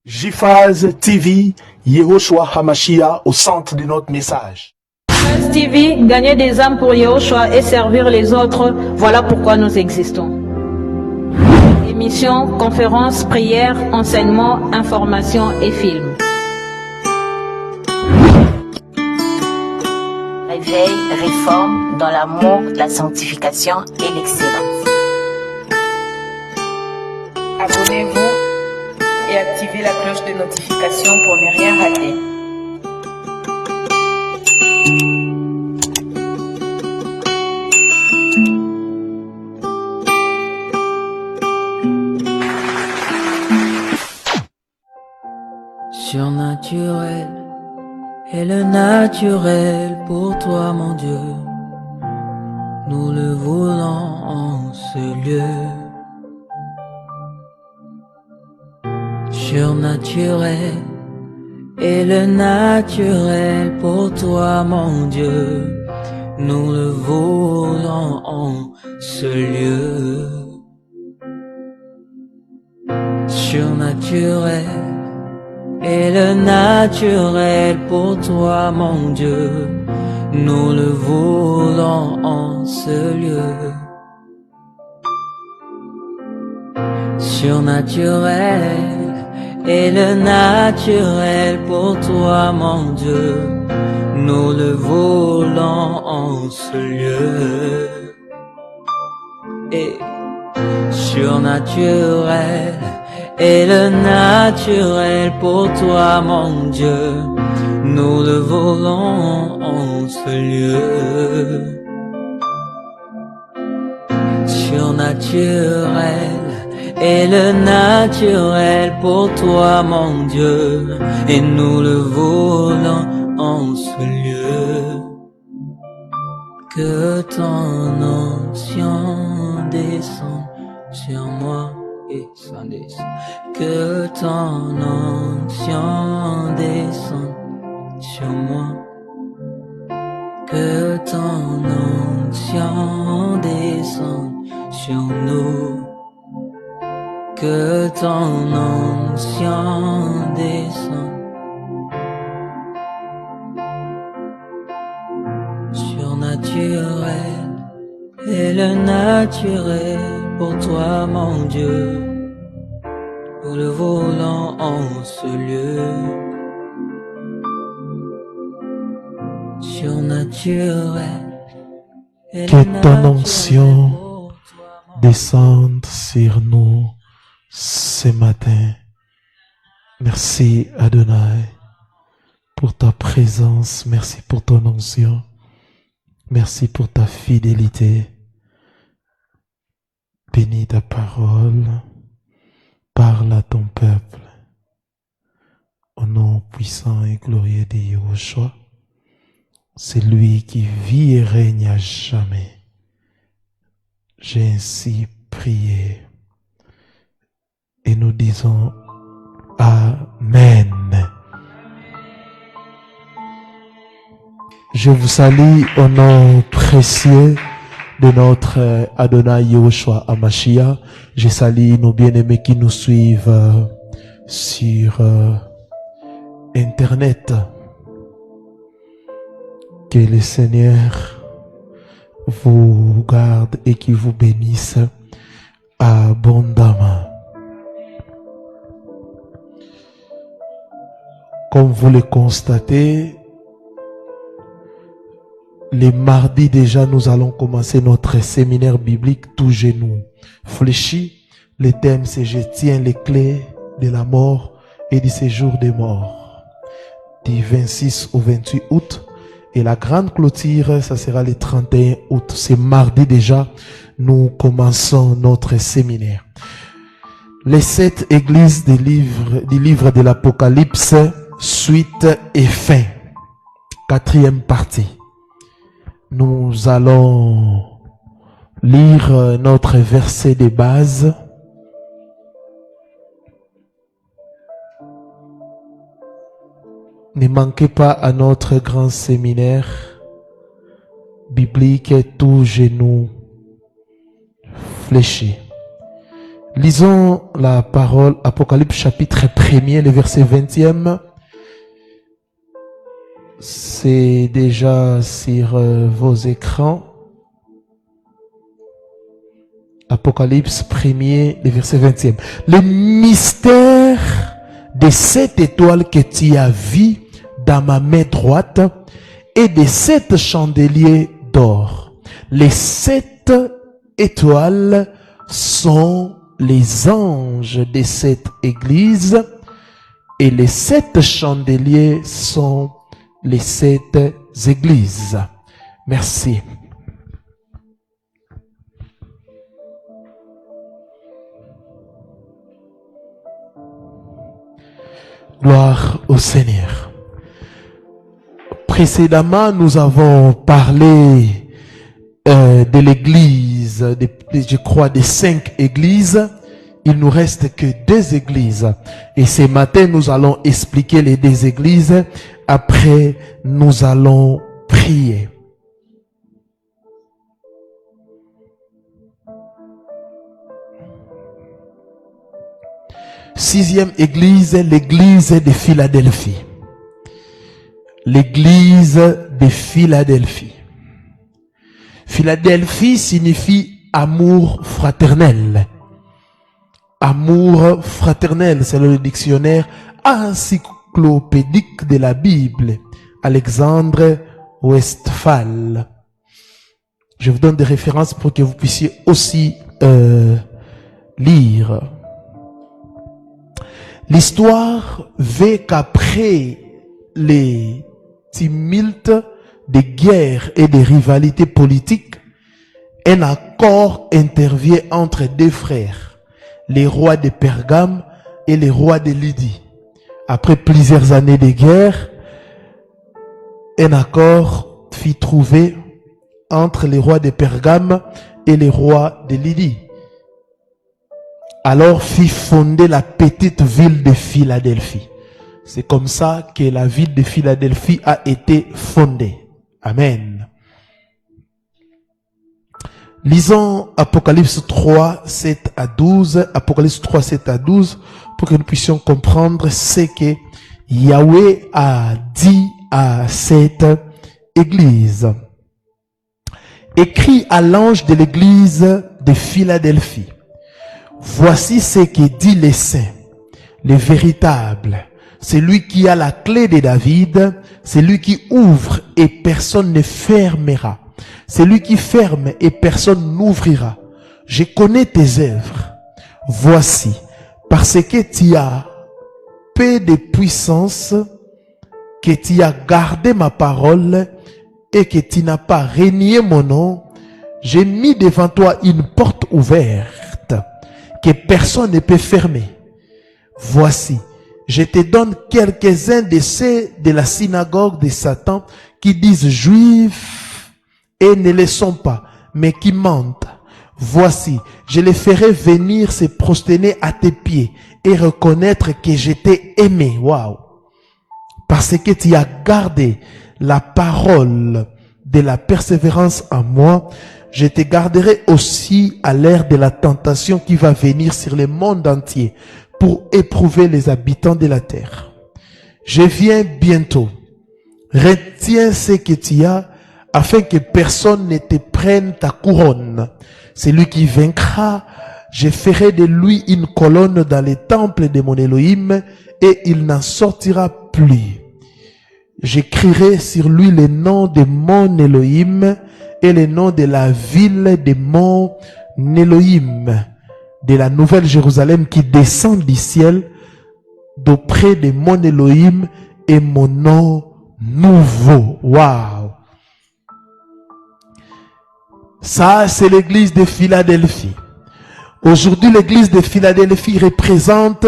JFAZ TV, Yehoshua Hamashia au centre de notre message. JFAZ TV, gagner des âmes pour Yehoshua et servir les autres, voilà pourquoi nous existons. Émissions, conférences, prières, enseignements, informations et films. Réveil, réforme dans l'amour, la sanctification et l'excellence. Abonnez-vous et activez la cloche de notification pour ne rien rater. Surnaturel est le naturel pour toi, mon Dieu. Nous le voulons en ce lieu. Surnaturel est le naturel pour toi, mon Dieu. Nous le voulons en ce lieu. Surnaturel est le naturel pour toi, mon Dieu. Nous le voulons en ce lieu. Surnaturel est le naturel pour toi, mon Dieu. Nous le voulons en ce lieu. Et surnaturel est le naturel pour toi, mon Dieu. Nous le voulons en ce lieu. Surnaturel est le naturel pour toi, mon Dieu, et nous le voulons en ce lieu. Que ton onction descende sur moi et s'en descende. Que ton onction descende sur moi. Que ton onction descende sur nous. Que ton onction descende. Surnaturel est le naturel pour toi, mon Dieu. Nous le voulons en ce lieu. Surnaturel est le Que ton naturel onction pour toi, mon descende sur nous ce matin. Merci Adonai pour ta présence. Merci pour ton onction. Merci pour ta fidélité. Bénis ta parole. Parle à ton peuple. Au nom puissant et glorieux de Yehoshua, c'est lui qui vit et règne à jamais. J'ai ainsi prié. Et nous disons Amen. Je vous salue au nom précieux de notre Adonai Yehoshua Hamashia. Je salue nos bien-aimés qui nous suivent sur Internet. Que le Seigneur vous garde et qu'il vous bénisse abondamment. Comme vous le constatez, les mardis déjà, nous allons commencer notre séminaire biblique tout genou fléchi. Le thème c'est je tiens les clés de la mort et du séjour des morts. Du 26 au 28 août. Et la grande clôture, ça sera le 31 août. C'est mardi déjà, nous commençons notre séminaire. Les 7 églises du livre de l'Apocalypse, suite et fin. 4e partie. Nous allons lire notre verset de base. Ne manquez pas à notre grand séminaire biblique tout genou fléché. Lisons la parole, Apocalypse chapitre 1er, le verset 20e. C'est déjà sur vos écrans. Apocalypse 1er, le verset 20e. Le mystère de 7 étoiles que tu as vues dans ma main droite et de 7 chandeliers d'or. Les 7 étoiles sont les anges de cette église et les 7 chandeliers sont les 7 églises. Merci. Gloire au Seigneur. Précédemment, nous avons parlé de l'église, je crois des 5 églises. Il nous reste que 2 églises. Et ce matin, nous allons expliquer les 2 églises. Après, nous allons prier. Sixième église, l'église de Philadelphie. L'église de Philadelphie. Philadelphie signifie amour fraternel. Amour fraternel, c'est le dictionnaire encyclopédique de la Bible. Alexandre Westphal. Je vous donne des références pour que vous puissiez aussi lire. L'histoire veut qu'après les tumultes des guerres et des rivalités politiques, un accord intervient entre 2 frères, les rois de Pergame et les rois de Lydie. Après plusieurs années de guerre, un accord fut trouvé entre les rois de Pergame et les rois de Lydie. Alors fut fondée la petite ville de Philadelphie. C'est comme ça que la ville de Philadelphie a été fondée. Amen. Lisons Apocalypse 3, 7 à 12. Apocalypse 3, 7 à 12 pour que nous puissions comprendre ce que Yahweh a dit à cette église. Écrit à l'ange de l'église de Philadelphie. Voici ce que dit le saint, le véritable, celui qui a la clé de David, celui qui ouvre et personne ne fermera, celui qui ferme et personne n'ouvrira. Je connais tes œuvres. Voici, parce que tu as peu de puissance, que tu as gardé ma parole et que tu n'as pas renié mon nom, j'ai mis devant toi une porte ouverte que personne ne peut fermer. Voici, je te donne quelques-uns de ceux de la synagogue de Satan qui disent juifs et ne le sont pas, mais qui mentent. Voici, je les ferai venir se prosterner à tes pieds et reconnaître que je t'ai aimé. Waouh! Parce que tu as gardé la parole de la persévérance en moi, je te garderai aussi à l'ère de la tentation qui va venir sur le monde entier pour éprouver les habitants de la terre. Je viens bientôt. Retiens ce que tu as afin que personne ne te prenne ta couronne. Celui qui vaincra, je ferai de lui une colonne dans le temple de mon Elohim et il n'en sortira plus. J'écrirai sur lui le nom de mon Elohim et le nom de la ville de mon Elohim, de la nouvelle Jérusalem qui descend du ciel d'auprès de mon Elohim et mon nom nouveau. Waouh! Ça, c'est l'église de Philadelphie. Aujourd'hui, l'église de Philadelphie représente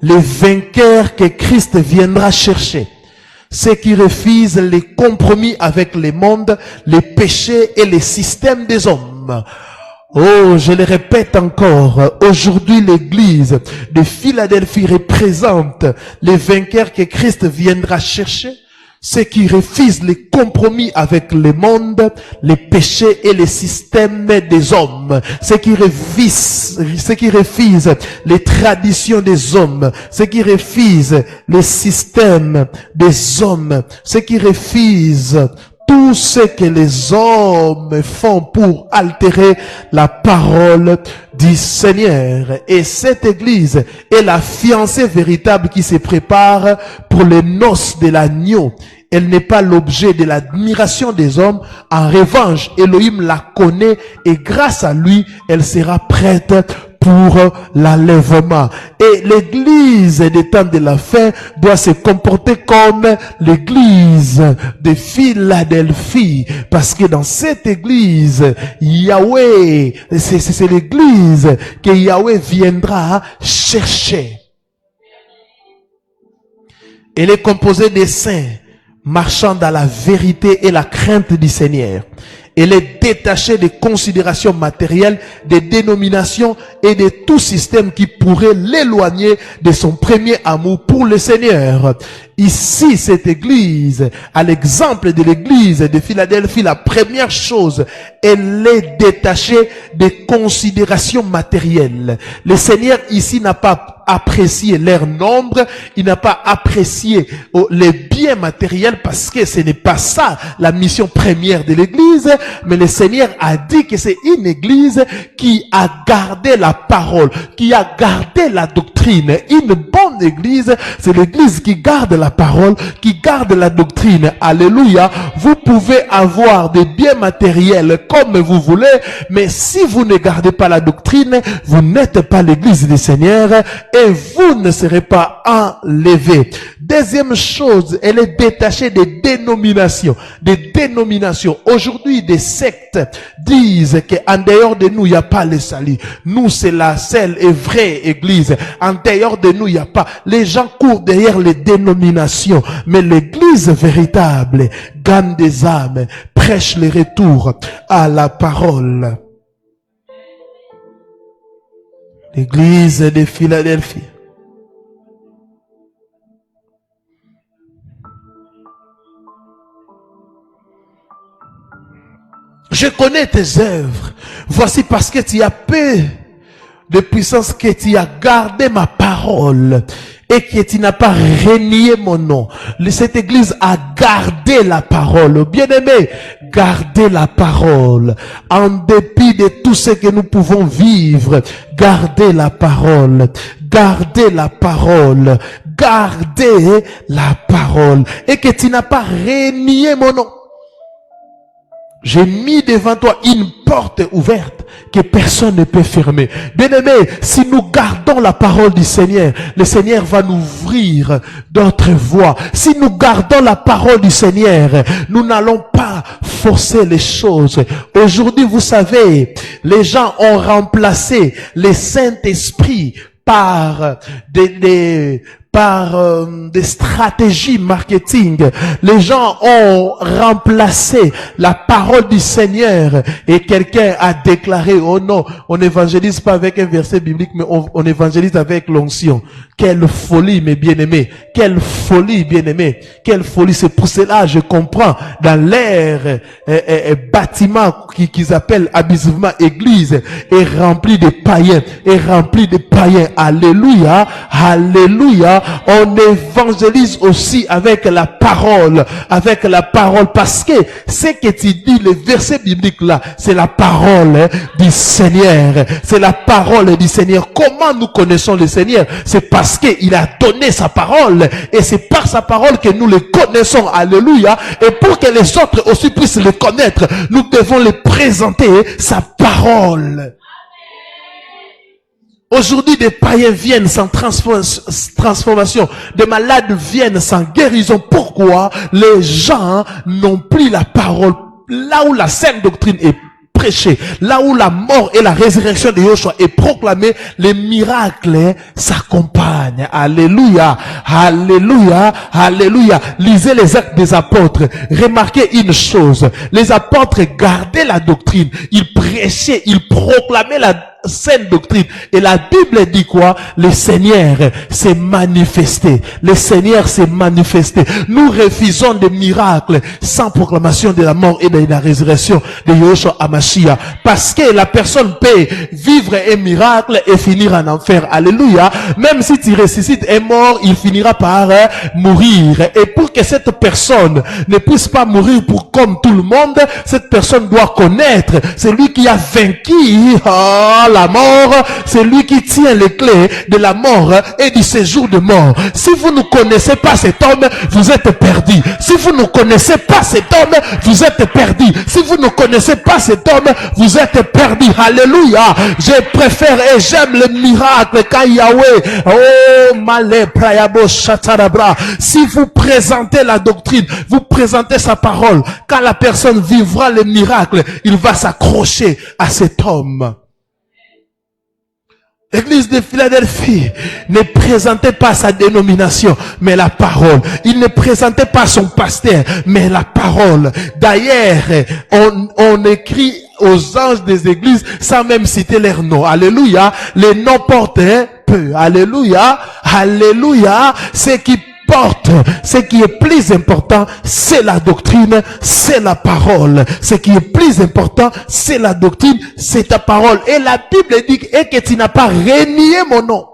les vainqueurs que Christ viendra chercher. Ceux qui refusent les compromis avec le monde, les péchés et les systèmes des hommes. Oh, je le répète encore, aujourd'hui l'église de Philadelphie représente les vainqueurs que Christ viendra chercher. ceux qui refusent les compromis avec le monde, les péchés et les systèmes des hommes, ceux qui refusent les traditions des hommes, ceux qui refusent les systèmes des hommes, ceux qui refusent tout ce que les hommes font pour altérer la parole du Seigneur. Et cette église est la fiancée véritable qui se prépare pour les noces de l'agneau. Elle n'est pas l'objet de l'admiration des hommes. En revanche, Elohim la connaît et grâce à lui, elle sera prête pour l'enlèvement. Et l'église des temps de la fin doit se comporter comme l'église de Philadelphie. Parce que dans cette église, Yahweh, c'est l'église que Yahweh viendra chercher. Elle est composée des saints marchant dans la vérité et la crainte du Seigneur. Elle est détachée des considérations matérielles, des dénominations et de tout système qui pourrait l'éloigner de son premier amour pour le Seigneur. Ici, cette église, à l'exemple de l'église de Philadelphie, la première chose, elle est détachée des considérations matérielles. Le Seigneur ici n'a pas apprécié leur nombre, il n'a pas apprécié les biens matériels parce que ce n'est pas ça la mission première de l'église, mais le Seigneur a dit que c'est une église qui a gardé la parole, qui a gardé la doctrine. Une bonne église, c'est l'église qui garde la parole, qui garde la doctrine. Alléluia. Vous pouvez avoir des biens matériels comme vous voulez, mais si vous ne gardez pas la doctrine, vous n'êtes pas l'église du Seigneur et vous ne serez pas enlevés. Deuxième chose, elle est détachée des dénominations. Des dénominations. Aujourd'hui, des sectes disent qu'en dehors de nous, il n'y a pas le salut. Nous, c'est la seule et vraie église. En dehors de nous, il n'y a pas. Les gens courent derrière les dénominations. Mais l'église véritable gagne des âmes, prêche le retour à la parole. L'église de Philadelphie. Je connais tes œuvres. Voici parce que tu as peu de puissance que tu as gardé ma parole et que tu n'as pas renié mon nom. Cette église a gardé la parole. Bien-aimé, gardez la parole. En dépit de tout ce que nous pouvons vivre, gardez la parole. Gardez la parole. Gardez la parole. Et que tu n'as pas renié mon nom. J'ai mis devant toi une porte ouverte que personne ne peut fermer. Bien-aimé, si nous gardons la parole du Seigneur, le Seigneur va nous ouvrir d'autres voies. Si nous gardons la parole du Seigneur, nous n'allons pas forcer les choses. Aujourd'hui, vous savez, les gens ont remplacé le Saint-Esprit par des stratégies marketing. Les gens ont remplacé la parole du Seigneur et quelqu'un a déclaré, oh non, on n'évangélise pas avec un verset biblique, mais on évangélise avec l'onction. Quelle folie, mes bien-aimés. Quelle folie, bien-aimés. Quelle folie. C'est pour cela, je comprends, dans l'air bâtiment qu'ils appellent abusivement église est rempli de païens, est rempli de païens. Alléluia. Alléluia. On évangélise aussi avec la parole, parce que ce que tu dis, le verset biblique là, c'est la parole du Seigneur, c'est la parole du Seigneur. Comment nous connaissons le Seigneur? C'est parce qu'il a donné sa parole, et c'est par sa parole que nous le connaissons. Alléluia. Et pour que les autres aussi puissent le connaître, nous devons les présenter sa parole. Aujourd'hui, des païens viennent sans transformation. Des malades viennent sans guérison. Pourquoi? Les gens n'ont plus la parole. Là où la sainte doctrine est prêchée, là où la mort et la résurrection de Yeshua est proclamée, les miracles s'accompagnent. Alléluia. Alléluia. Alléluia. Lisez les actes des apôtres. Remarquez une chose. Les apôtres gardaient la doctrine. Ils prêchaient, ils proclamaient saine doctrine. Et la Bible dit quoi? Le Seigneur s'est manifesté. Le Seigneur s'est manifesté. Nous refusons des miracles sans proclamation de la mort et de la résurrection de Yahushua Hamashiach. Parce que la personne peut vivre un miracle et finir en enfer. Alléluia. Même si tu ressuscites un mort, il finira par mourir. Et pour que cette personne ne puisse pas mourir comme tout le monde, cette personne doit connaître celui qui a vaincu la mort, c'est lui qui tient les clés de la mort et du séjour de mort. Si vous ne connaissez pas cet homme, vous êtes perdu. Si vous ne connaissez pas cet homme, vous êtes perdu. Si vous ne connaissez pas cet homme, vous êtes perdu. Alléluia. Je préfère et j'aime le miracle quand Yahweh, oh malé prayabo chatarabra. Si vous présentez la doctrine, vous présentez sa parole, quand la personne vivra le miracle, il va s'accrocher à cet homme. L'église de Philadelphie ne présentait pas sa dénomination, mais la parole. Il ne présentait pas son pasteur, mais la parole. D'ailleurs, on écrit aux anges des églises sans même citer leur nom. Alléluia. Les noms portent peu. Alléluia. Alléluia. Ce qui porte, ce qui est plus important, c'est la doctrine, c'est la parole. Ce qui est plus important, c'est la doctrine, c'est ta parole. Et la Bible dit que tu n'as pas renié mon nom.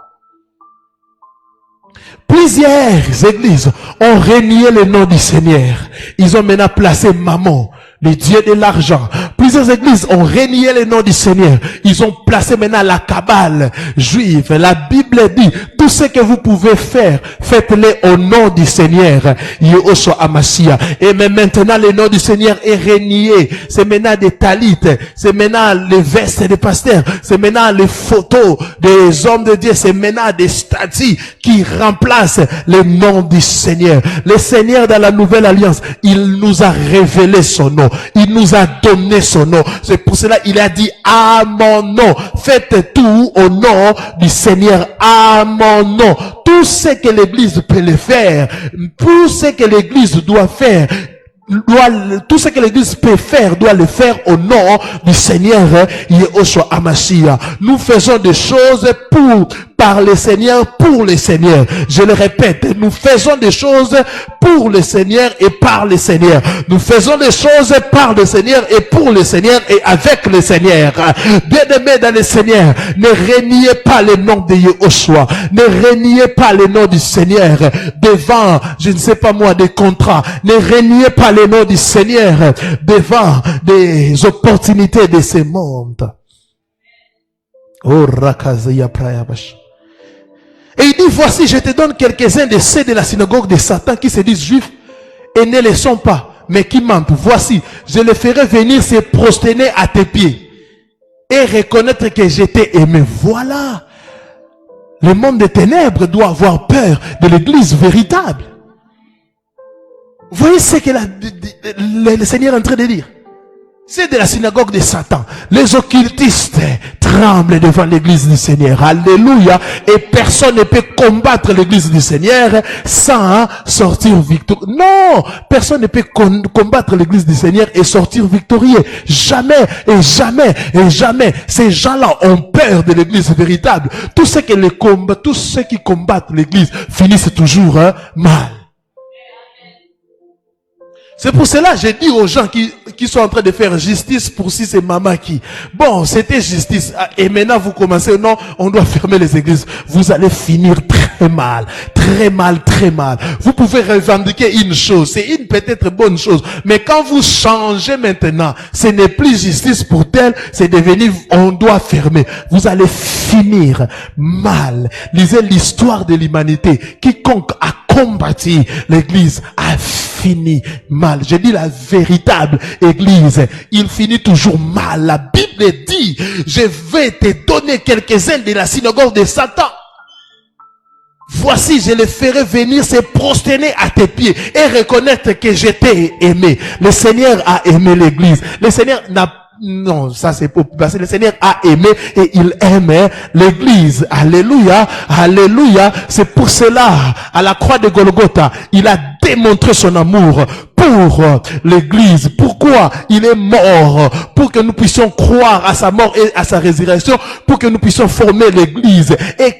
Plusieurs églises ont renié le nom du Seigneur. Ils ont maintenant placé Mammon, le Dieu de l'argent. Plusieurs églises ont renié le nom du Seigneur. Ils ont placé maintenant la cabale juive. La Bible dit, tout ce que vous pouvez faire, faites-le au nom du Seigneur, Yahushua Hamashiach. Et mais maintenant, le nom du Seigneur est renié. C'est maintenant des talites. C'est maintenant les vestes des pasteurs. C'est maintenant les photos des hommes de Dieu. C'est maintenant des statues qui remplacent le nom du Seigneur. Le Seigneur dans la nouvelle alliance, il nous a révélé son nom. Il nous a donné son nom. C'est pour cela il a dit à mon nom. Faites tout au nom du Seigneur à mon nom. Tout ce que l'église peut le faire, tout ce que l'église doit faire, tout ce que l'église peut faire, doit le faire au nom du Seigneur Yahushua Hamashiach. Nous faisons des choses par le Seigneur, pour le Seigneur. Je le répète, nous faisons des choses pour le Seigneur et par le Seigneur. Nous faisons des choses par le Seigneur et pour le Seigneur et avec le Seigneur. Bien-aimés dans le Seigneur, ne reniez pas le nom de Yahushua. Ne reniez pas le nom du Seigneur devant, je ne sais pas moi, des contrats. Ne reniez pas le nom du Seigneur devant des opportunités de ce monde. Oh, Rakazaya Prayabash. Et il dit, voici, je te donne quelques-uns de ceux de la synagogue de Satan qui se disent juifs et ne le sont pas, mais qui mentent. Voici, je les ferai venir se prosterner à tes pieds et reconnaître que je t'ai aimé. Voilà. Le monde des ténèbres doit avoir peur de l'église véritable. Vous voyez ce que le Seigneur est en train de dire? C'est de la synagogue de Satan. Les occultistes tremblent devant l'église du Seigneur. Alléluia. Et personne ne peut combattre l'église du Seigneur sans sortir victorieux. Non! Personne ne peut combattre l'église du Seigneur et sortir victorieux. Jamais et jamais et jamais. Ces gens-là ont peur de l'église véritable. Tous ceux qui combattent l'église finissent toujours mal. C'est pour cela que j'ai dit aux gens qui sont en train de faire justice pour si c'est maman qui. Bon, c'était justice. Et maintenant vous commencez, non, on doit fermer les églises. Vous allez finir très mal. Très mal, très mal. Vous pouvez revendiquer une chose. C'est une peut-être bonne chose. Mais quand vous changez maintenant, ce n'est plus justice pour tel, c'est devenu, on doit fermer. Vous allez finir mal. Lisez l'histoire de l'humanité. Quiconque a combattu l'église a fini mal. Je dis la véritable église, il finit toujours mal. La Bible dit, je vais te donner quelques-uns de la synagogue de Satan. Voici, je les ferai venir se prosterner à tes pieds et reconnaître que je t'ai aimé. Le Seigneur a aimé l'église. Le Seigneur n'a non, ça c'est pour parce que le Seigneur a aimé et il aime l'église. Alléluia, alléluia. C'est pour cela, à la croix de Golgotha, il a démontrer son amour pour l'église. Pourquoi il est mort? Pour que nous puissions croire à sa mort et à sa résurrection, pour que nous puissions former l'église. Et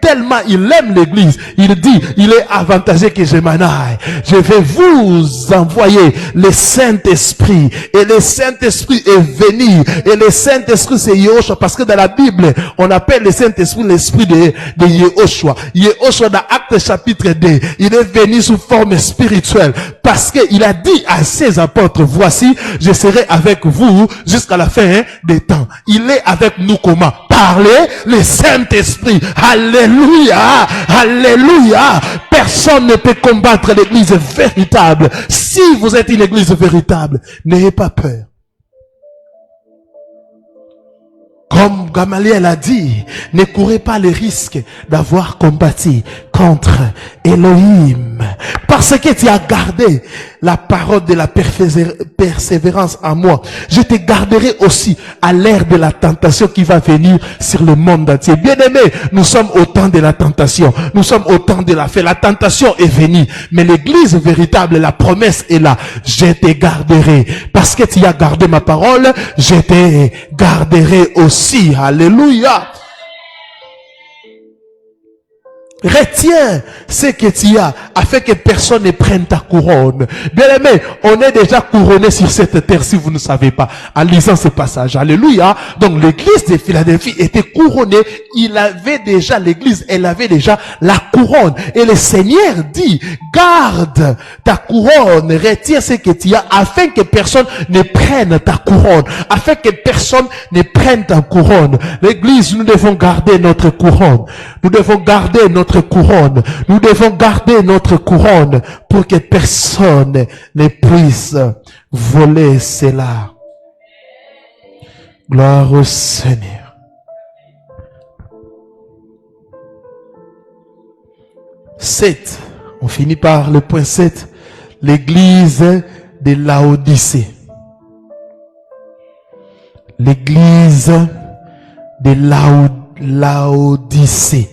tellement il aime l'église, il dit, il est avantageux que je m'en aille. Je vais vous envoyer le Saint-Esprit. Et le Saint-Esprit est venu. Et le Saint-Esprit c'est Yehoshua. Parce que dans la Bible, on appelle le Saint-Esprit l'Esprit de Yehoshua. Yehoshua dans Actes chapitre 2, il est venu sous forme spirituelle. Parce qu'il a dit à ses apôtres, voici, je serai avec vous jusqu'à la fin des temps. Il est avec nous comment? Parler le Saint-Esprit. Alléluia, alléluia. Personne ne peut combattre l'église véritable. Si vous êtes une église véritable, n'ayez pas peur. Comme Gamaliel a dit, ne courez pas le risque d'avoir combattu contre Elohim. Parce que tu as gardé la parole de la persévérance en moi. Je te garderai aussi à l'ère de la tentation qui va venir sur le monde entier. Bien aimé, nous sommes au temps de la tentation. Nous sommes au temps de la fête. La tentation est venue. Mais l'église véritable, la promesse est là. Je te garderai. Parce que tu as gardé ma parole, je te garderai aussi. Alléluia. Retiens ce que tu as, afin que personne ne prenne ta couronne. Bien aimé, on est déjà couronné sur cette terre si vous ne savez pas, en lisant ce passage. Alléluia. Donc l'église de Philadelphie était couronnée. Il avait déjà l'église, elle avait déjà la couronne. Et le Seigneur dit, garde ta couronne, retiens ce que tu as, afin que personne ne prenne ta couronne. Afin que personne ne prenne ta couronne. L'église, nous devons garder notre couronne. Nous devons garder notre couronne. Nous devons garder notre couronne pour que personne ne puisse voler cela. Gloire au Seigneur. Sept. On finit par le point 7. L'église de Laodicée. L'église de Laodicée.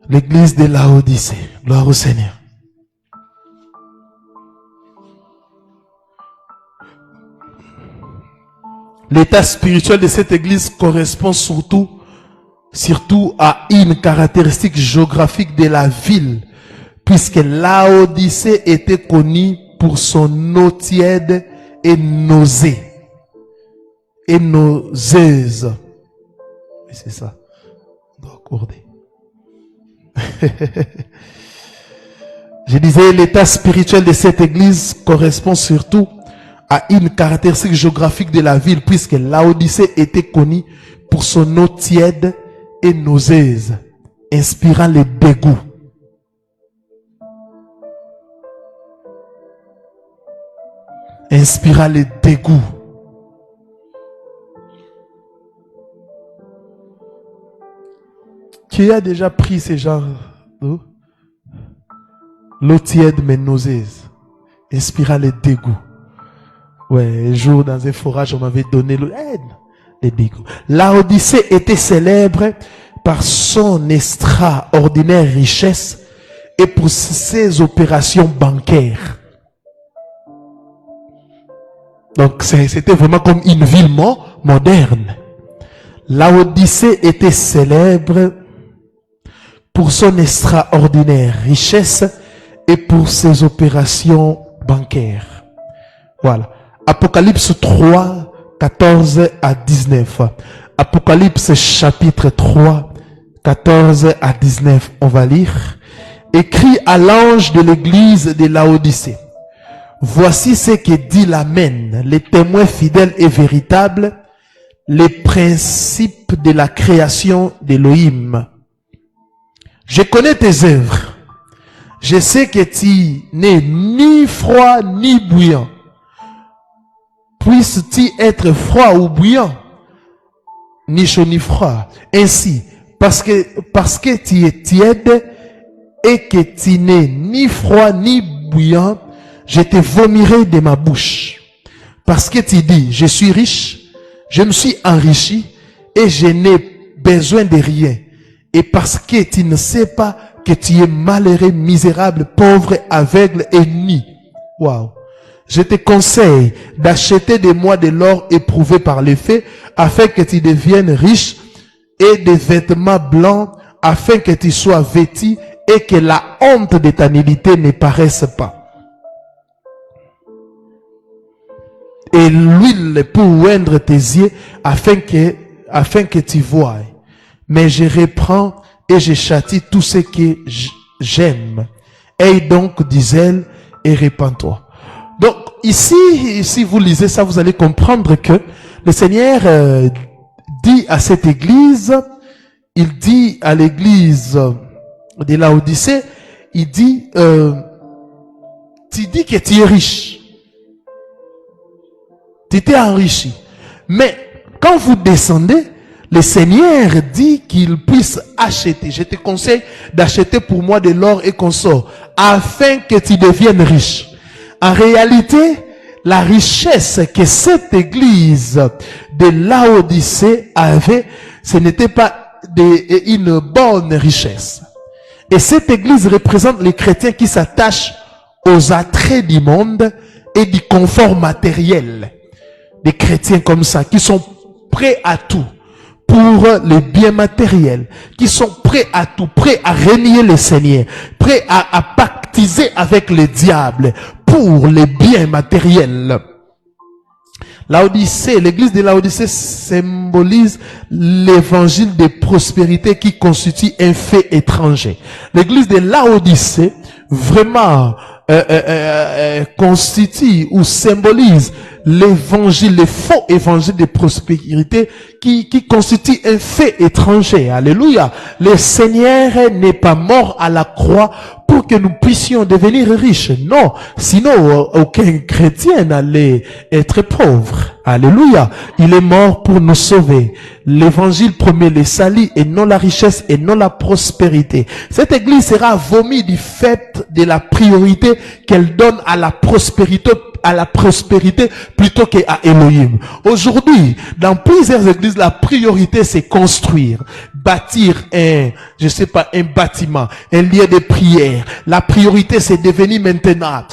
L'église de Laodicée. Gloire au Seigneur. L'état spirituel de cette église correspond surtout à une caractéristique géographique de la ville, puisque Laodicée était connue pour son eau tiède et nauséeuse. C'est ça. On doit accorder. Je disais, l'état spirituel de cette église correspond surtout à une caractéristique géographique de la ville, puisque Laodicée était connue pour son eau tiède et nauséeuse, inspirant le dégoût. Inspirant le dégoût. Qui a déjà pris ce genre d'eau? L'eau tiède mais nauséeuse, inspirant le dégoût. Ouais, un jour dans un forage, on m'avait donné le dégoût. Laodicée était célèbre par son extraordinaire richesse et pour ses opérations bancaires. Donc c'était vraiment comme une ville moderne. Laodicée était célèbre pour son extraordinaire richesse et pour ses opérations bancaires. Voilà. Apocalypse 3, 14 à 19. Apocalypse chapitre 3, 14 à 19. On va lire. Écrit à l'ange de l'église de Laodicée. Voici ce que dit l'Amen, les témoins fidèles et véritables, les principes de la création d'Élohim. Je connais tes œuvres. Je sais que tu n'es ni froid ni bouillant. Puisses-tu être froid ou bouillant? Ni chaud ni froid. Ainsi, parce que tu es tiède et que tu n'es ni froid ni bouillant, je te vomirai de ma bouche. Parce que tu dis, je suis riche, je me suis enrichi et je n'ai besoin de rien. et parce que tu ne sais pas que tu es malheureux, misérable, pauvre, aveugle et nu. Waouh. Je te conseille d'acheter de moi de l'or éprouvé par les faits, afin que tu deviennes riche, et des vêtements blancs, afin que tu sois vêtu et que la honte de ta nudité ne paraisse pas. Et l'huile pour oindre tes yeux, afin que tu voies. Mais je reprends et je châtie tout ce que j'aime. Aie donc, dis-elle, et répands-toi. Donc, ici, si vous lisez ça, vous allez comprendre que le Seigneur dit à cette église, il dit à l'église de Laodicée, il dit, tu dis que tu es riche. Tu t'es enrichi. Mais quand vous descendez, le Seigneur dit qu'il puisse acheter. Je te conseille d'acheter pour moi de l'or et consort, afin que tu deviennes riche. En réalité, la richesse que cette église de Laodicée avait, ce n'était pas une bonne richesse. Et cette église représente les chrétiens qui s'attachent aux attraits du monde et du confort matériel. Des chrétiens comme ça, qui sont prêts à tout pour les biens matériels, qui sont prêts à tout, prêts à renier le Seigneur, prêts à pactiser avec le diable pour les biens matériels. Laodicée, l'église de Laodicée symbolise l'évangile de prospérité qui constitue un fait étranger. L'église de Laodicée vraiment constitue ou symbolise l'évangile, le faux évangile de prospérité qui constitue un fait étranger. Alléluia. Le Seigneur n'est pas mort à la croix pour que nous puissions devenir riches. Non. Sinon, aucun chrétien n'allait être pauvre. Alléluia. Il est mort pour nous sauver. L'évangile promet le salut et non la richesse et non la prospérité. Cette église sera vomie du fait de la priorité qu'elle donne à la prospérité plutôt qu'à Elohim. Aujourd'hui, dans plusieurs églises, la priorité c'est construire, bâtir un bâtiment, un lieu de prière. La priorité c'est devenir maintenant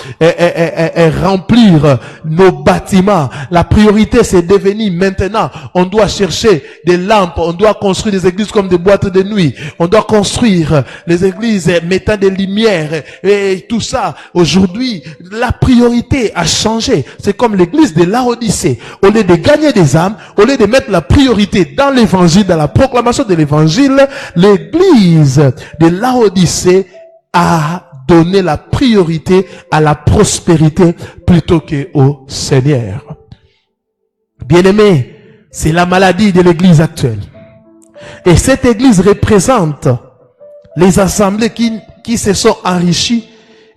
remplir nos bâtiments. La priorité c'est devenir maintenant, on doit chercher des lampes, on doit construire des églises comme des boîtes de nuit, on doit construire les églises mettant des lumières et tout ça. Aujourd'hui, la priorité a changé. C'est comme l'église de Laodicée. Au lieu de gagner des âmes, au lieu de mettre la priorité dans l'évangile, dans la proclamation de l'évangile, l'église de Laodicée a donné la priorité à la prospérité plutôt qu'au Seigneur. Bien-aimés, c'est la maladie de l'église actuelle. Et cette église représente les assemblées qui se sont enrichies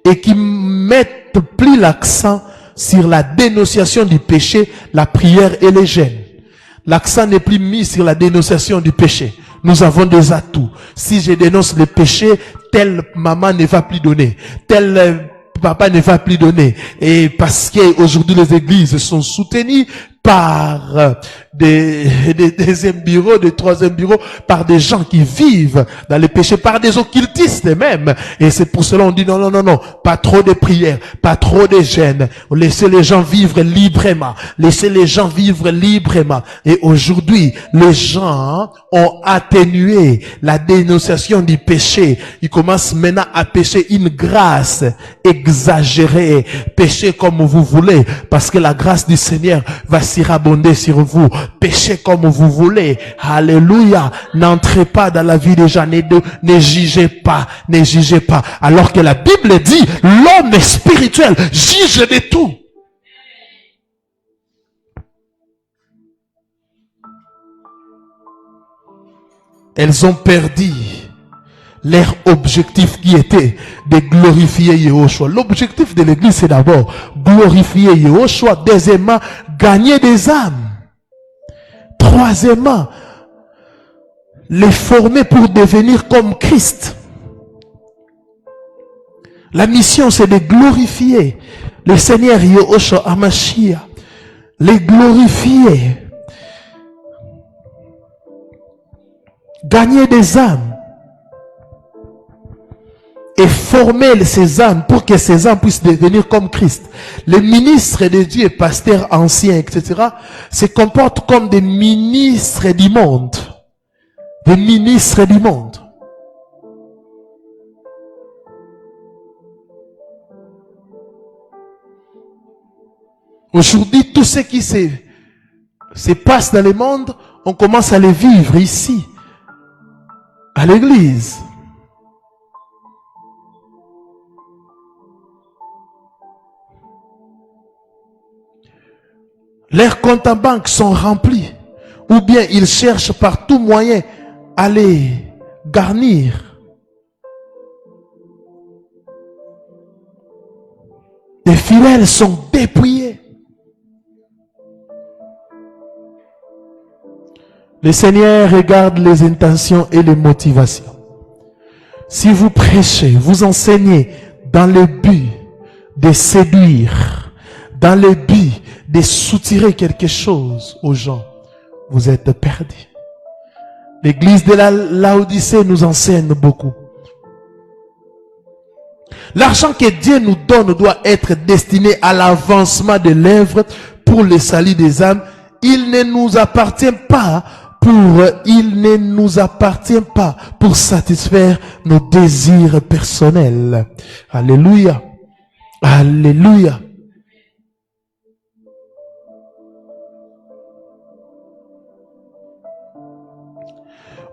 et qui mettent plus l'accent sur la dénonciation du péché, la prière et les jeûnes. L'accent n'est plus mis sur la dénonciation du péché. Nous avons des atouts. Si je dénonce le péché, telle maman ne va plus donner, tel papa ne va plus donner. Et parce que aujourd'hui les églises sont soutenues par des deuxième bureau, des troisième bureau, par des gens qui vivent dans le péché, par des occultistes même. Et c'est pour cela on dit non, pas trop de prières, pas trop de jeûnes. Laissez les gens vivre librement. Laissez les gens vivre librement. Et aujourd'hui, les gens ont atténué la dénonciation du péché. Ils commencent maintenant à pécher une grâce exagérée. Péchez comme vous voulez, parce que la grâce du Seigneur va surabonder sur vous. Péchez comme vous voulez. Alléluia. N'entrez pas dans la vie des gens. Ne jugez pas. Ne jugez pas. Alors que la Bible dit, l'homme spirituel juge de tout. Elles ont perdu leur objectif qui était de glorifier Yahushua. L'objectif de l'église, c'est d'abord glorifier Yahushua. Deuxièmement, gagner des âmes. Troisièmement, les former pour devenir comme Christ. La mission, c'est de glorifier le Seigneur Yahushua Hamashiach. Les glorifier. Gagner des âmes. et former ces âmes pour que ces âmes puissent devenir comme Christ. Les ministres de Dieu, pasteurs anciens, etc., se comportent comme des ministres du monde. Des ministres du monde. Aujourd'hui, tout ce qui se passe dans le monde, on commence à les vivre ici, à l'église. Leurs comptes en banque sont remplis, ou bien ils cherchent par tout moyen à les garnir. Les fidèles sont dépouillés. Le Seigneur regarde les intentions et les motivations. Si vous prêchez, vous enseignez dans le but de séduire, dans le but de soutirer quelque chose aux gens, vous êtes perdus. L'église de la Laodicée nous enseigne beaucoup. L'argent que Dieu nous donne doit être destiné à l'avancement de l'œuvre pour le salut des âmes. Il ne nous appartient pas pour satisfaire nos désirs personnels. Alléluia. Alléluia.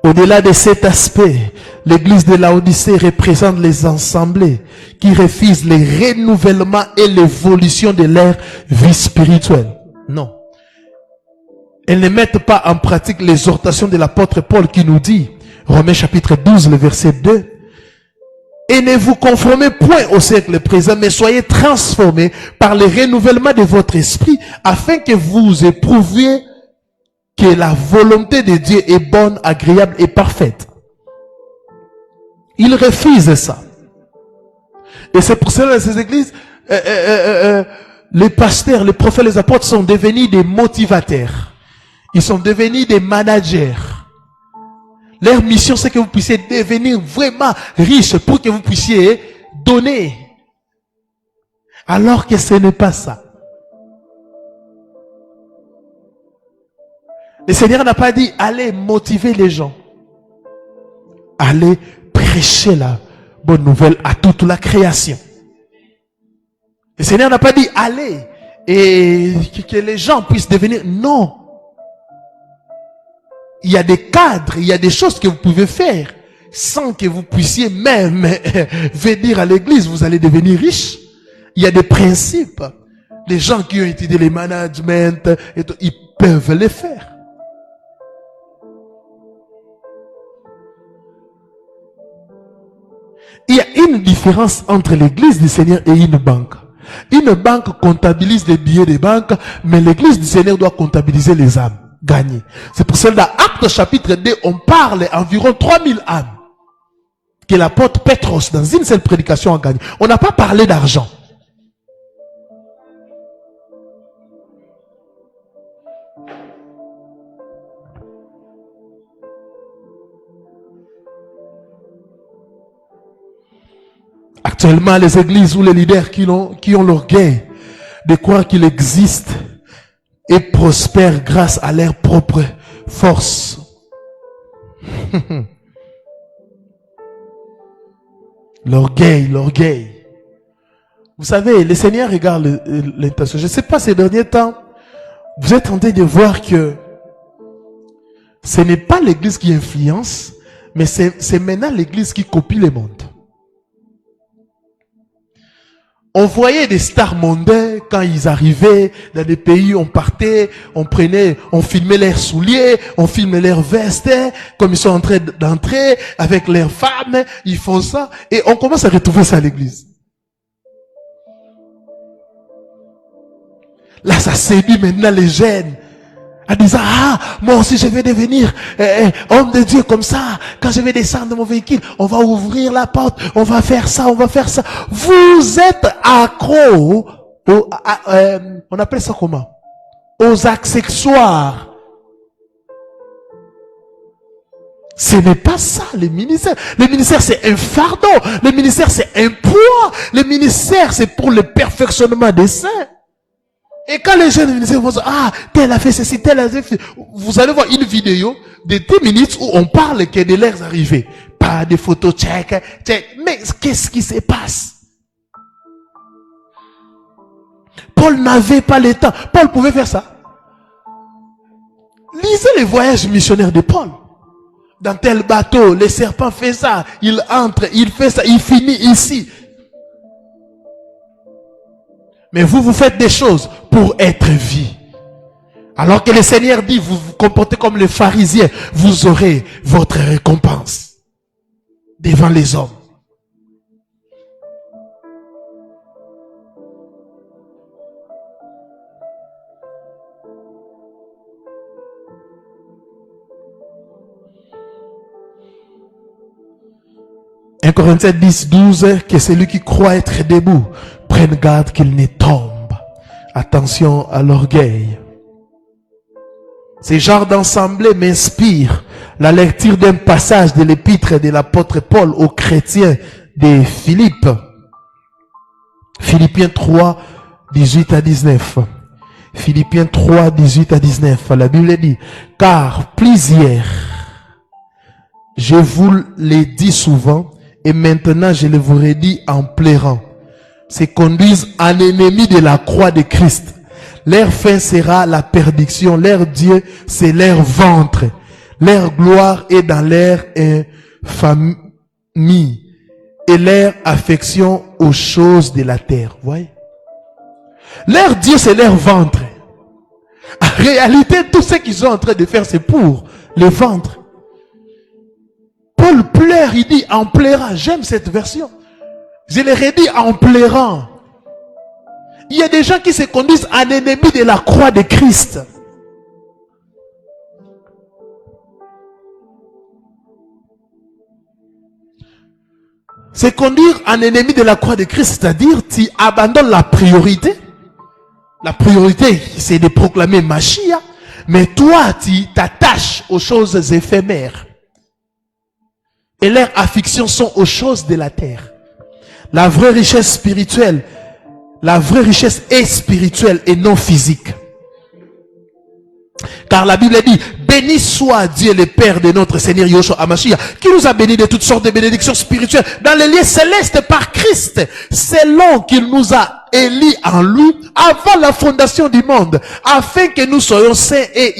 Au-delà de cet aspect, l'église de Laodicée représente les assemblées qui refusent le renouvellement et l'évolution de leur vie spirituelle. Non. Elles ne mettent pas en pratique l'exhortation de l'apôtre Paul qui nous dit, Romains chapitre 12, le verset 2, et ne vous conformez point au siècle présent, mais soyez transformés par le renouvellement de votre esprit, afin que vous éprouviez que la volonté de Dieu est bonne, agréable et parfaite. Ils refusent ça. Et c'est pour cela que ces églises, les pasteurs, les prophètes, les apôtres sont devenus des motivateurs. Ils sont devenus des managers. Leur mission, c'est que vous puissiez devenir vraiment riche pour que vous puissiez donner. Alors que ce n'est pas ça. Le Seigneur n'a pas dit, allez motiver les gens. Allez prêcher la bonne nouvelle à toute la création. Le Seigneur n'a pas dit, allez et que les gens puissent devenir. Non. Il y a des cadres, il y a des choses que vous pouvez faire sans que vous puissiez même venir à l'église, vous allez devenir riche. Il y a des principes. Les gens qui ont étudié le management, et tout, ils peuvent les faire. Il y a une différence entre l'église du Seigneur et une banque. Une banque comptabilise les billets des banques, mais l'église du Seigneur doit comptabiliser les âmes gagnées. C'est pour cela, dans Actes chapitre 2, on parle environ 3000 âmes que l'apôtre Pétros, dans une seule prédication, a gagné. On n'a pas parlé d'argent. Actuellement, les églises ou les leaders qui ont l'orgueil de croire qu'il existe et prospèrent grâce à leur propre force. L'orgueil. Vous savez, le Seigneur regarde l'intention. Je ne sais pas, ces derniers temps, vous êtes en train de voir que ce n'est pas l'église qui influence, mais c'est maintenant l'église qui copie le monde. On voyait des stars mondains quand ils arrivaient dans des pays, on partait, on filmait leurs souliers, on filmait leurs vestes, comme ils sont en train d'entrer avec leurs femmes, ils font ça, et on commence à retrouver ça à l'église. Là, ça séduit maintenant les jeunes, en disant, moi aussi je vais devenir homme de Dieu comme ça. Quand je vais descendre de mon véhicule, on va ouvrir la porte, on va faire ça, on va faire ça. Vous êtes accro, on appelle ça comment? Aux accessoires. Ce n'est pas ça, le ministère. Le ministère, c'est un fardeau. Le ministère, c'est un poids. Le ministère, c'est pour le perfectionnement des saints. Et quand les jeunes ministères vont dire, ah, tel a fait ceci, tel a fait ceci, vous allez voir une vidéo de 10 minutes où on parle que de leurs arrivées. Pas de photos, check. Mais qu'est-ce qui se passe? Paul n'avait pas le temps. Paul pouvait faire ça. Lisez les voyages missionnaires de Paul. Dans tel bateau, le serpent fait ça, il entre, il fait ça, il finit ici. Mais vous faites des choses pour être vus. Alors que le Seigneur dit, vous vous comportez comme les pharisiens, vous aurez votre récompense devant les hommes. Un Corinthiens 10, 12, que celui qui croit être debout prenne garde qu'il ne tombe. Attention à l'orgueil. Ce genre d'ensemble m'inspire la lecture d'un passage de l'épître de l'apôtre Paul aux chrétiens de Philippe. Philippiens 3, 18 à 19. Philippiens 3, 18 à 19. La Bible dit, car plusieurs, je vous l'ai dit souvent, et maintenant je le vous redis en pleurant, se conduisent en ennemis de la croix de Christ. Leur fin sera la perdition, leur Dieu c'est leur ventre, leur gloire est dans leur infamie et leur affection aux choses de la terre. Voyez? Leur Dieu c'est leur ventre. En réalité, tout ce qu'ils sont en train de faire, c'est pour le ventre. Paul pleure, il dit en pleurant. J'aime cette version. Je l'ai redit en pleurant. Il y a des gens qui se conduisent en ennemis de la croix de Christ. Se conduire en ennemi de la croix de Christ, c'est-à-dire tu abandonnes la priorité. La priorité, c'est de proclamer Mashiach. Mais toi, tu t'attaches aux choses éphémères. Et leurs affections sont aux choses de la terre. La vraie richesse spirituelle, la vraie richesse est spirituelle et non physique. Car la Bible dit, béni soit Dieu le Père de notre Seigneur Yeshua HaMashiach, qui nous a bénis de toutes sortes de bénédictions spirituelles dans les lieux célestes par Christ, selon qu'il nous a élis en lui avant la fondation du monde, afin que nous soyons saints et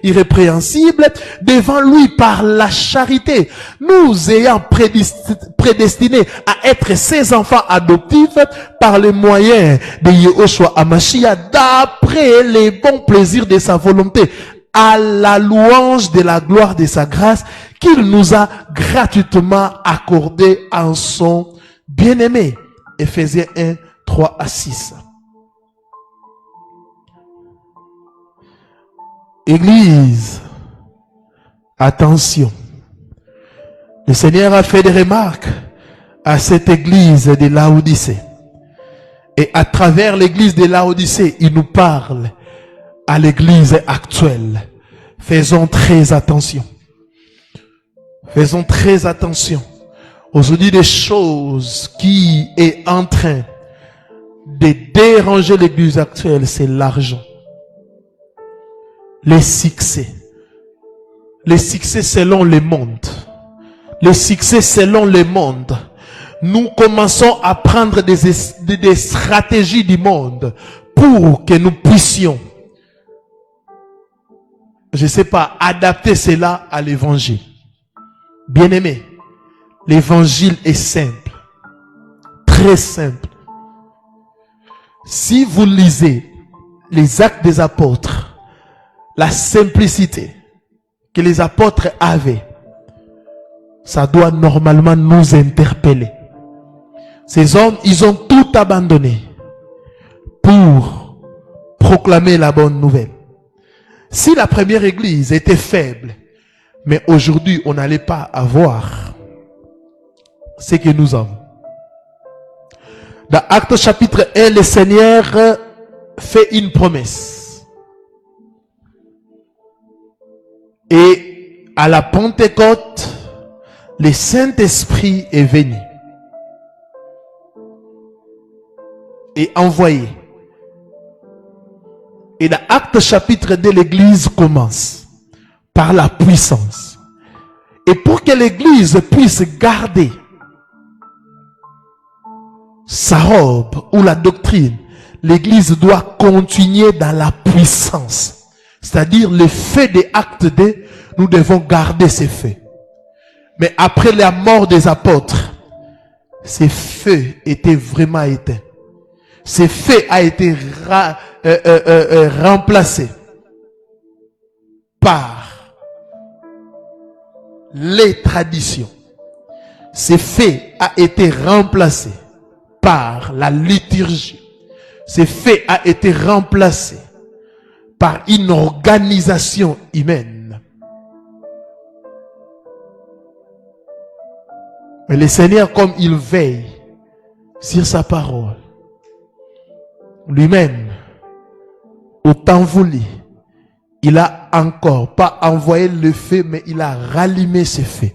irrépréhensibles devant lui par la charité, nous ayant prédestinés à être ses enfants adoptifs par les moyens de Yeshua HaMashiach, d'après les bons plaisirs de sa volonté, à la louange de la gloire de sa grâce qu'il nous a gratuitement accordé en son bien-aimé. Ephésiens 1, 3 à 6. Église, attention. Le Seigneur a fait des remarques à cette église de Laodicée. Et à travers l'église de Laodicée, il nous parle à l'église actuelle. Faisons très attention. Faisons très attention. Aujourd'hui, des choses qui est en train de déranger l'église actuelle, c'est l'argent. Les succès. Les succès selon le monde. Les succès selon le monde. Nous commençons à prendre des stratégies du monde pour que nous puissions, je ne sais pas, adapter cela à l'évangile. Bien-aimé, l'évangile est simple. Très simple. Si vous lisez les actes des apôtres, la simplicité que les apôtres avaient, ça doit normalement nous interpeller. Ces hommes, ils ont tout abandonné pour proclamer la bonne nouvelle. Si la première église était faible, mais aujourd'hui on n'allait pas avoir ce que nous avons. Dans Actes chapitre 1, le Seigneur fait une promesse. Et à la Pentecôte, le Saint-Esprit est venu et envoyé. Et l'Acte chapitre 2, l'Église commence par la puissance. Et pour que l'Église puisse garder sa robe ou la doctrine, l'Église doit continuer dans la puissance. C'est-à-dire le fait des actes 2, nous devons garder ces faits. Mais après la mort des apôtres, ces feux étaient vraiment éteints. Ces faits a été remplacé par les traditions. Ces faits a été remplacé par la liturgie. Ces faits a été remplacé par une organisation humaine. Mais le Seigneur, comme il veille sur sa parole, lui-même, au temps voulu, il a encore pas envoyé le feu, mais il a rallumé ce feu.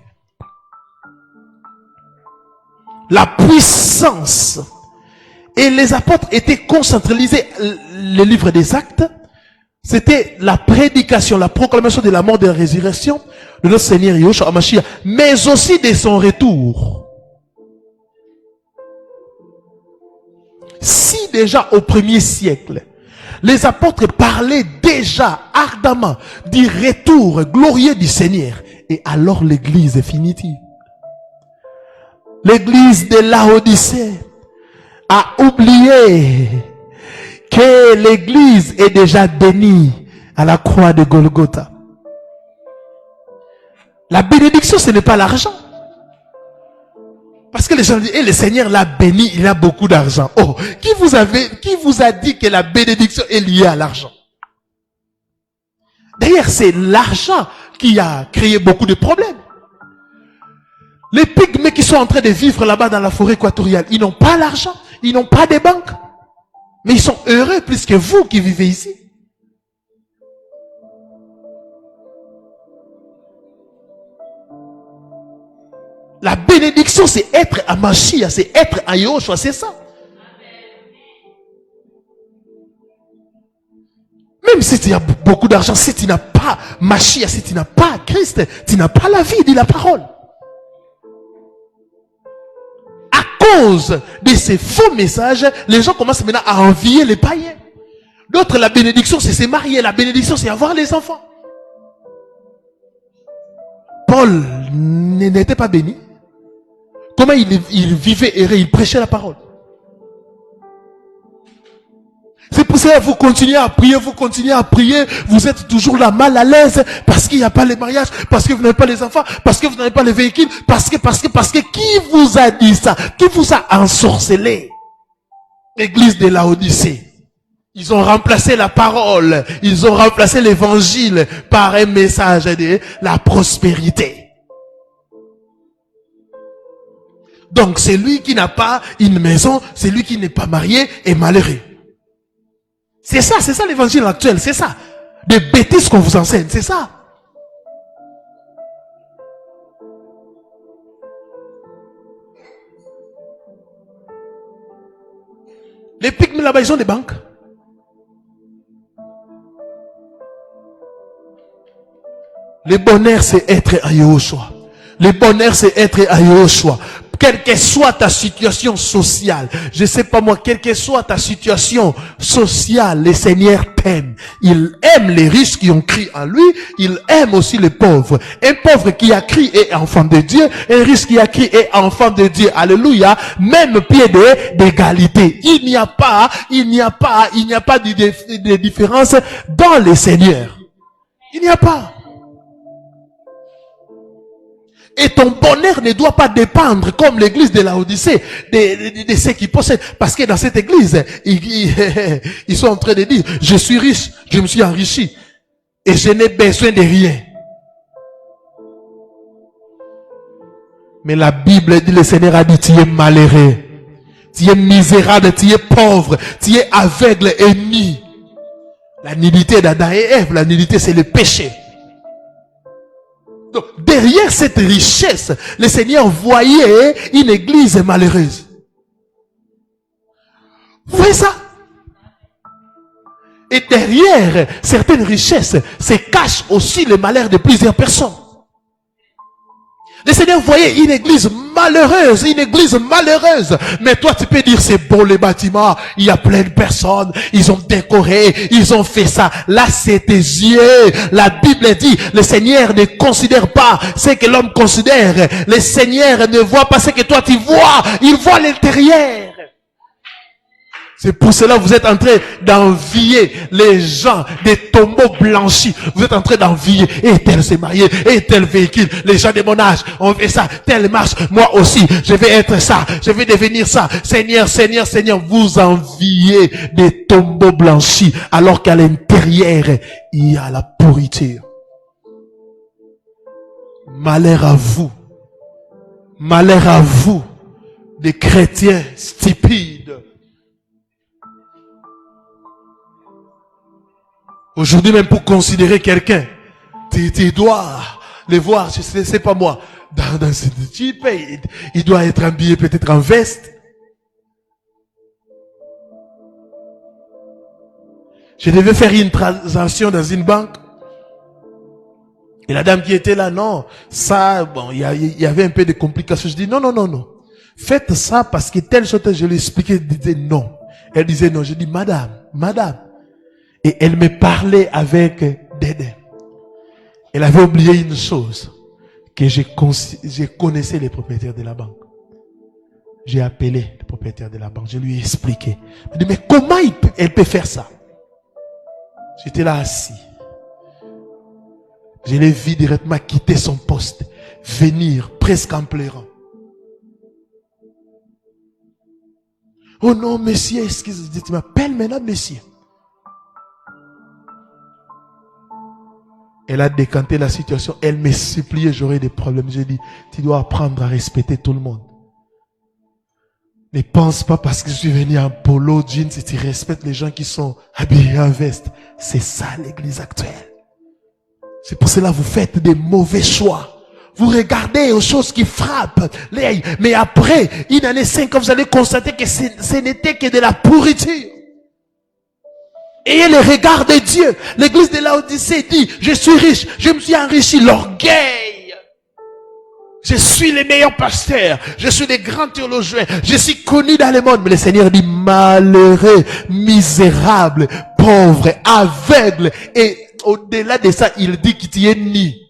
La puissance. Et les apôtres étaient concentrés. Lisez le livre des Actes. C'était la prédication, la proclamation de la mort et de la résurrection de notre Seigneur Yahushua HaMashiach, mais aussi de son retour. Si déjà au 1er siècle, les apôtres parlaient déjà ardemment du retour glorieux du Seigneur, et alors l'église est finitive. L'église de Laodicée a oublié que l'église est déjà bénie à la croix de Golgotha. La bénédiction, ce n'est pas l'argent. Parce que les gens disent, le Seigneur l'a béni, il a beaucoup d'argent. Oh, qui vous a dit que la bénédiction est liée à l'argent? D'ailleurs, c'est l'argent qui a créé beaucoup de problèmes. Les pygmées qui sont en train de vivre là-bas dans la forêt équatoriale, ils n'ont pas l'argent, ils n'ont pas de banques. Mais ils sont heureux plus que vous qui vivez ici. La bénédiction, c'est être à Mashiach, c'est être à Yahushua, c'est ça. Même si tu as beaucoup d'argent, si tu n'as pas Mashiach, si tu n'as pas Christ, tu n'as pas la vie, dit la parole. À cause de ces faux messages, les gens commencent maintenant à envier les païens. D'autres, la bénédiction, c'est se marier. La bénédiction, c'est avoir les enfants. Paul n'était pas béni. Comment il vivait heureux, il prêchait la parole. C'est pour ça que vous continuez à prier, vous êtes toujours là mal à l'aise, parce qu'il n'y a pas les mariages, parce que vous n'avez pas les enfants, parce que vous n'avez pas les véhicules, parce que, qui vous a dit ça? Qui vous a ensorcelé? L'église de Laodicée. Ils ont remplacé la parole, ils ont remplacé l'évangile par un message de la prospérité. Donc, c'est lui qui n'a pas une maison, c'est lui qui n'est pas marié est malheureux. C'est ça l'évangile actuel, c'est ça. Des bêtises qu'on vous enseigne, c'est ça. Les pygmées là-bas, ils ont des banques. Le bonheur, c'est être à Yahushua. Le bonheur, c'est être à Yahushua. Quelle que soit ta situation sociale, je sais pas moi, quelle que soit ta situation sociale, le Seigneur t'aime. Il aime les riches qui ont crié en lui, il aime aussi les pauvres. Un pauvre qui a crié est enfant de Dieu, un riche qui a crié est enfant de Dieu. Alléluia. Même pied d'égalité. Il n'y a pas de différence dans le Seigneur. Il n'y a pas. Et ton bonheur ne doit pas dépendre, comme l'église de Laodicée, de ceux qui possèdent. Parce que dans cette église, ils sont en train de dire, je suis riche, je me suis enrichi, et je n'ai besoin de rien. Mais la Bible dit, le Seigneur a dit, tu es malheureux, tu es misérable, tu es pauvre, tu es aveugle et nu. La nudité d'Adam et Ève, la nudité c'est le péché. Donc, derrière cette richesse, le Seigneur voyait une église malheureuse. Vous voyez ça? Et derrière certaines richesses se cache aussi le malheur de plusieurs personnes. Le Seigneur voyait une église malheureuse, Mais toi, tu peux dire, c'est bon les bâtiments, il y a plein de personnes, ils ont décoré, ils ont fait ça. Là, c'est tes yeux. La Bible dit, le Seigneur ne considère pas ce que l'homme considère. Le Seigneur ne voit pas ce que toi tu vois. Il voit l'intérieur. C'est pour cela que vous êtes en train d'envier les gens des tombeaux blanchis. Vous êtes en train d'envier. Et tel s'est marié, et tel véhicule. Les gens de mon âge ont fait ça. Telle marche. Moi aussi, je vais être ça. Je vais devenir ça. Seigneur, Seigneur, Seigneur. Vous enviez des tombeaux blanchis. Alors qu'à l'intérieur, il y a la pourriture. Malheur à vous. Malheur à vous. Des chrétiens stupides. Aujourd'hui, même pour considérer quelqu'un, tu dois le voir, je sais, c'est pas moi, dans ce type, il doit être habillé peut-être en veste. Je devais faire une transaction dans une banque. Et la dame qui était là, non, ça, bon, il y avait un peu de complications. Je dis, non. Faites ça parce que telle chose, je lui expliquais, elle disait non. Elle disait non. Je dis, madame. Et elle me parlait avec dédain. Elle avait oublié une chose, que je connaissais les propriétaires de la banque. J'ai appelé le propriétaire de la banque, je lui ai expliqué. Je lui ai dit, mais comment elle peut faire ça? J'étais là assis. Je l'ai vu directement quitter son poste, venir presque en pleurant. Oh non, monsieur, excusez-moi, tu m'appelles maintenant, monsieur. Elle a décanté la situation. Elle me suppliait, j'aurais des problèmes. J'ai dit, tu dois apprendre à respecter tout le monde. Ne pense pas parce que je suis venu en polo, jeans, et tu respectes les gens qui sont habillés en veste. C'est ça l'église actuelle. C'est pour cela que vous faites des mauvais choix. Vous regardez aux choses qui frappent l'œil. Mais après, une année 5 ans, vous allez constater que ce n'était que de la pourriture. Ayez le regard de Dieu. L'église de Laodicée dit, je suis riche, je me suis enrichi. L'orgueil. Je suis le meilleur pasteur. Je suis le grand théologien. Je suis connu dans le monde. Mais le Seigneur dit, malheureux, misérable, pauvre, aveugle. Et au-delà de ça, il dit qu'il t'y est ni.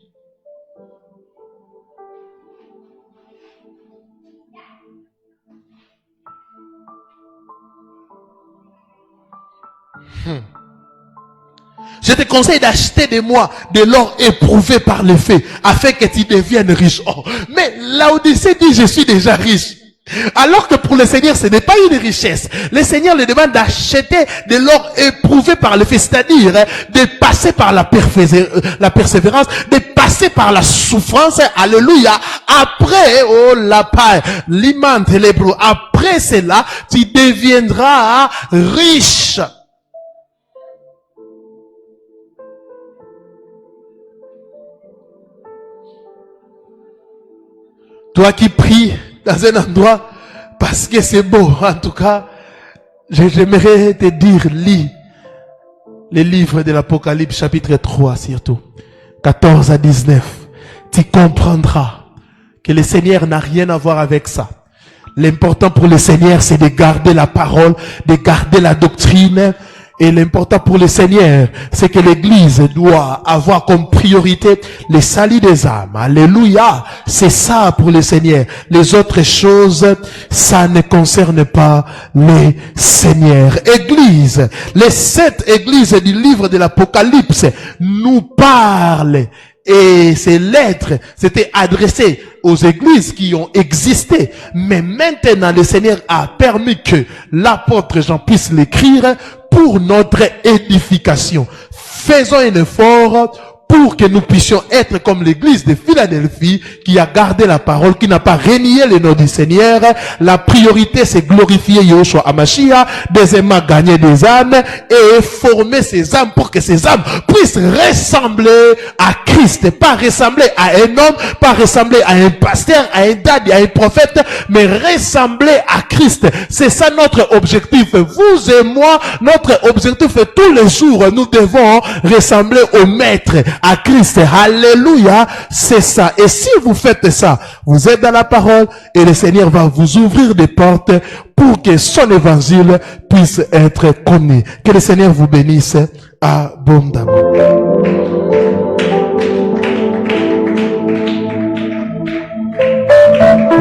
Je te conseille d'acheter de moi de l'or éprouvé par le feu, afin que tu deviennes riche. Oh, mais Laodicée dit, je suis déjà riche. Alors que pour le Seigneur, ce n'est pas une richesse. Le Seigneur lui demande d'acheter de l'or éprouvé par le feu, c'est-à-dire de passer par la persévérance, de passer par la souffrance. Alléluia. Après, oh la paix, l'imante et l'hébreu. Après cela, tu deviendras riche. Toi qui pries dans un endroit parce que c'est beau, en tout cas, j'aimerais te dire, lis les livres de l'Apocalypse chapitre 3 surtout, 14 à 19. Tu comprendras que le Seigneur n'a rien à voir avec ça. L'important pour le Seigneur, c'est de garder la parole, de garder la doctrine. Et l'important pour le Seigneur, c'est que l'Église doit avoir comme priorité le salut des âmes. Alléluia. C'est ça pour le Seigneur. Les autres choses, ça ne concerne pas le Seigneur. Église, les 7 églises du livre de l'Apocalypse nous parlent. Et ces lettres s'étaient adressées aux églises qui ont existé. Mais maintenant, le Seigneur a permis que l'apôtre Jean puisse l'écrire pour notre édification. Faisons un effort pour que nous puissions être comme l'église de Philadelphie qui a gardé la parole, qui n'a pas renié le nom du Seigneur. La priorité, c'est glorifier Yahushua Hamashiach. Deuxièmement, gagner des âmes et former ces âmes pour que ces âmes puissent ressembler à Christ. Pas ressembler à un homme, pas ressembler à un pasteur, à un dad, à un prophète, mais ressembler à Christ. C'est ça notre objectif. Vous et moi, notre objectif tous les jours, nous devons ressembler au Maître, à Christ. Alléluia, c'est ça. Et si vous faites ça, vous êtes dans la parole et le Seigneur va vous ouvrir des portes pour que son évangile puisse être connu. Que le Seigneur vous bénisse abondamment.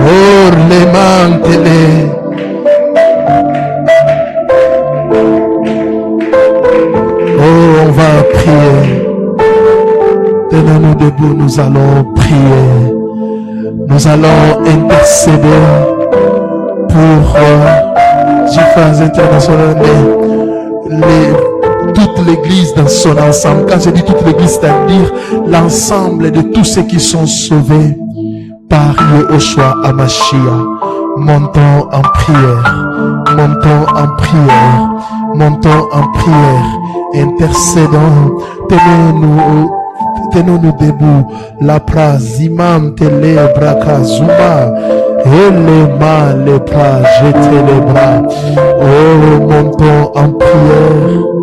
Oh, les manteles. Oh, on va prier. Tenons-nous debout, nous allons prier. Nous allons intercéder pour différents internationaux, toute l'église dans son ensemble. Quand je dis toute l'église, c'est-à-dire l'ensemble de tous ceux qui sont sauvés par Yahushua Hamashiach. Montons en prière, montons en prière, montons en prière, intercédons, tenons-nous debout, la phrase, imam tele braka zuma, elema les bras, jetez les bras, oh, montons en prière.